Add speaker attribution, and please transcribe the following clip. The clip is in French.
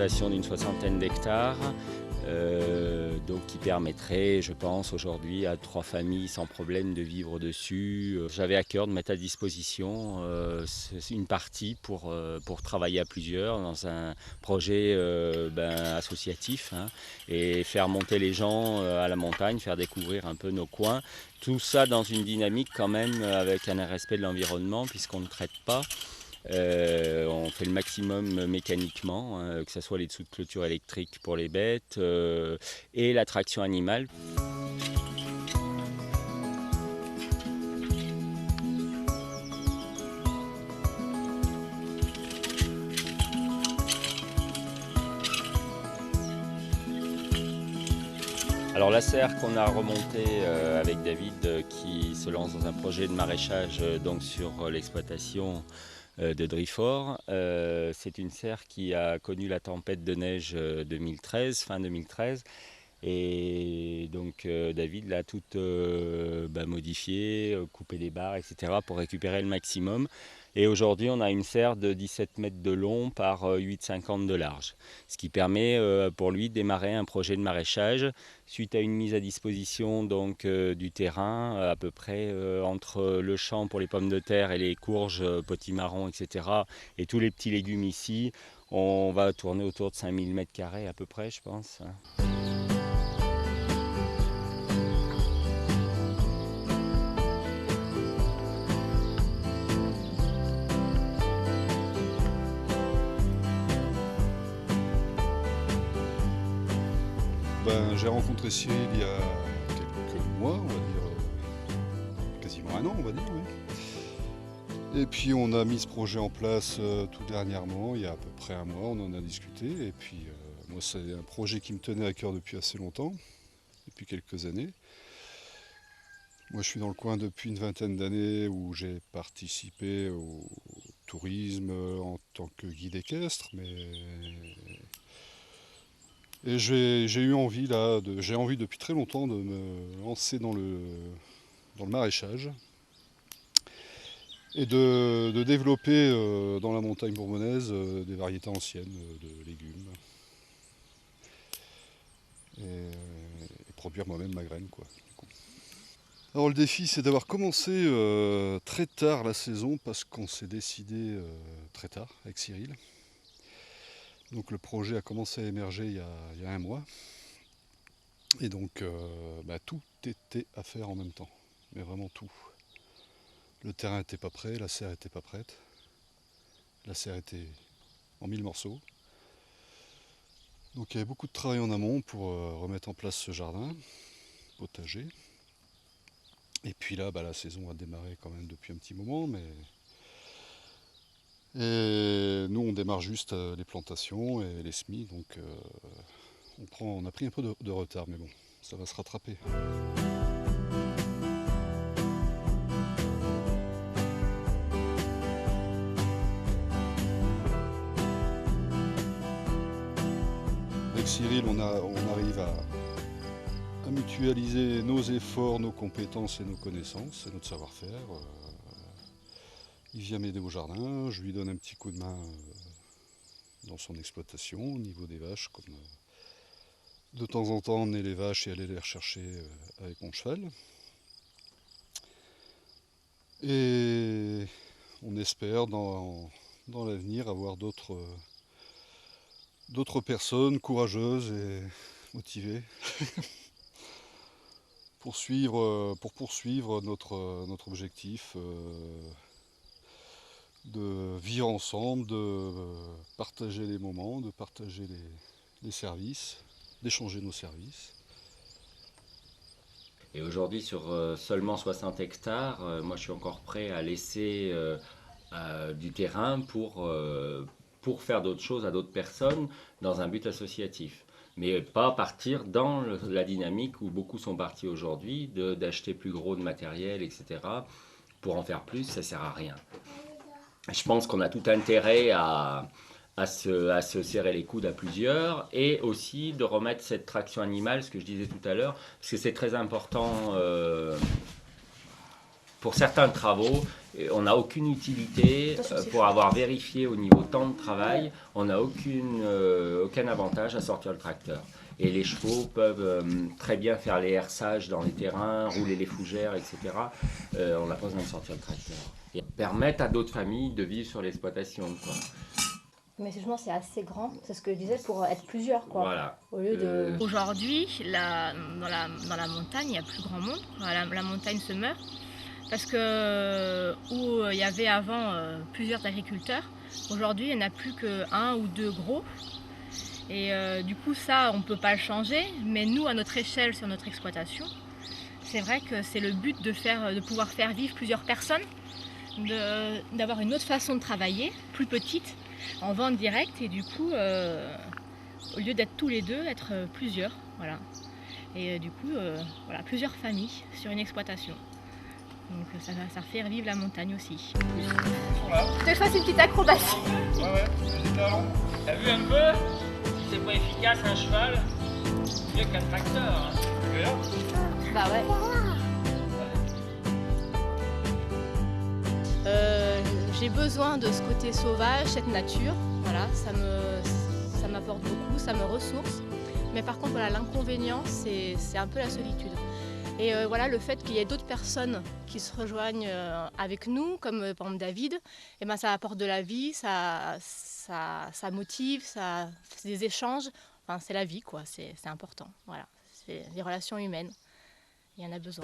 Speaker 1: exploitation d'une 60aine d'hectares, donc qui permettrait, je pense, aujourd'hui à 3 familles sans problème de vivre dessus. J'avais à cœur de mettre à disposition une partie pour travailler à plusieurs dans un projet associatif, hein, et faire monter les gens à la montagne, faire découvrir un peu nos coins. Tout ça dans une dynamique quand même avec un respect de l'environnement puisqu'on ne traite pas. On fait le maximum mécaniquement, hein, que ce soit les dessous de clôture électrique pour les bêtes et la traction animale. Alors la serre qu'on a remontée avec David qui se lance dans un projet de maraîchage donc sur l'exploitation de Drifort. C'est une serre qui a connu la tempête de neige 2013, fin 2013. Et donc David l'a toute modifiée, coupé des barres, etc. pour récupérer le maximum. Et aujourd'hui, on a une serre de 17 mètres de long par 8,50 de large. Ce qui permet pour lui de démarrer un projet de maraîchage suite à une mise à disposition donc, du terrain, à peu près entre le champ pour les pommes de terre et les courges, potimarrons, etc. et tous les petits légumes ici. On va tourner autour de 5000 mètres carrés à peu près, je pense.
Speaker 2: J'ai rencontré Cyril il y a quelques mois, on va dire, quasiment un an, on va dire. Oui. Et puis on a mis ce projet en place tout dernièrement, il y a à peu près un mois, on en a discuté. Et puis moi, c'est un projet qui me tenait à cœur depuis assez longtemps, depuis quelques années. Moi, je suis dans le coin depuis une vingtaine d'années où j'ai participé au tourisme en tant que guide équestre, et j'ai eu envie j'ai envie depuis très longtemps de me lancer dans le maraîchage et de développer dans la montagne bourbonnaise des variétés anciennes de légumes et produire moi-même ma graine, quoi. Alors le défi, c'est d'avoir commencé très tard la saison parce qu'on s'est décidé très tard avec Cyril. Donc le projet a commencé à émerger il y a un mois. Et donc tout était à faire en même temps, mais vraiment tout. Le terrain n'était pas prêt, la serre n'était pas prête. La serre était en 1000 morceaux. Donc il y avait beaucoup de travail en amont pour remettre en place ce jardin potager. Et puis là, la saison a démarré quand même depuis un petit moment, et nous on démarre juste les plantations et les semis, donc on a pris un peu de retard, mais bon, ça va se rattraper. Avec Cyril, on arrive à mutualiser nos efforts, nos compétences et nos connaissances et notre savoir-faire. Il vient m'aider au jardin, je lui donne un petit coup de main dans son exploitation au niveau des vaches, comme de temps en temps emmener les vaches et aller les rechercher avec mon cheval. Et on espère dans l'avenir avoir d'autres personnes courageuses et motivées pour poursuivre notre objectif de vivre ensemble, de partager les moments, de partager les services, d'échanger nos services.
Speaker 1: Et aujourd'hui, sur seulement 60 hectares, moi je suis encore prêt à laisser du terrain pour faire d'autres choses à d'autres personnes dans un but associatif. Mais pas partir dans la dynamique où beaucoup sont partis aujourd'hui, d'acheter plus gros de matériel, etc. Pour en faire plus, ça ne sert à rien. Je pense qu'on a tout intérêt à se serrer les coudes à plusieurs et aussi de remettre cette traction animale, ce que je disais tout à l'heure, parce que c'est très important pour certains travaux, Et on n'a aucune utilité pour avoir vérifié au niveau temps de travail, on n'a aucun avantage à sortir le tracteur. Et les chevaux peuvent très bien faire les herçages dans les terrains, rouler les fougères, etc. On n'a pas besoin de sortir le tracteur. Et permettre à d'autres familles de vivre sur l'exploitation, quoi.
Speaker 3: Mais justement, c'est assez grand, c'est ce que je disais, pour être plusieurs, quoi.
Speaker 1: Voilà.
Speaker 3: Au lieu de...
Speaker 4: Aujourd'hui, dans la montagne, il n'y a plus grand monde. La montagne se meurt. Parce que où il y avait avant plusieurs agriculteurs, aujourd'hui il n'y en a plus qu'un ou deux gros. Et du coup ça on ne peut pas le changer, mais nous à notre échelle sur notre exploitation, c'est vrai que c'est le but de pouvoir faire vivre plusieurs personnes, d'avoir une autre façon de travailler, plus petite, en vente directe et du coup au lieu d'être tous les deux, être plusieurs. Voilà. Et du coup voilà, plusieurs familles sur une exploitation. Donc ça fait revivre la montagne aussi.
Speaker 3: Que je fasse une petite acrobatie.
Speaker 2: Ouais,
Speaker 1: T'as vu un peu? C'est pas efficace un cheval, mieux qu'un tracteur.
Speaker 3: Bah ouais.
Speaker 4: J'ai besoin de ce côté sauvage, cette nature. Voilà, ça m'apporte beaucoup, ça me ressource. Mais par contre, voilà, l'inconvénient, c'est un peu la solitude. Et voilà, le fait qu'il y ait d'autres personnes qui se rejoignent avec nous, comme par exemple David, et ben, ça apporte de la vie, ça motive, c'est des échanges. Enfin, c'est la vie, quoi. C'est important. Voilà. C'est des relations humaines. Il y en a besoin.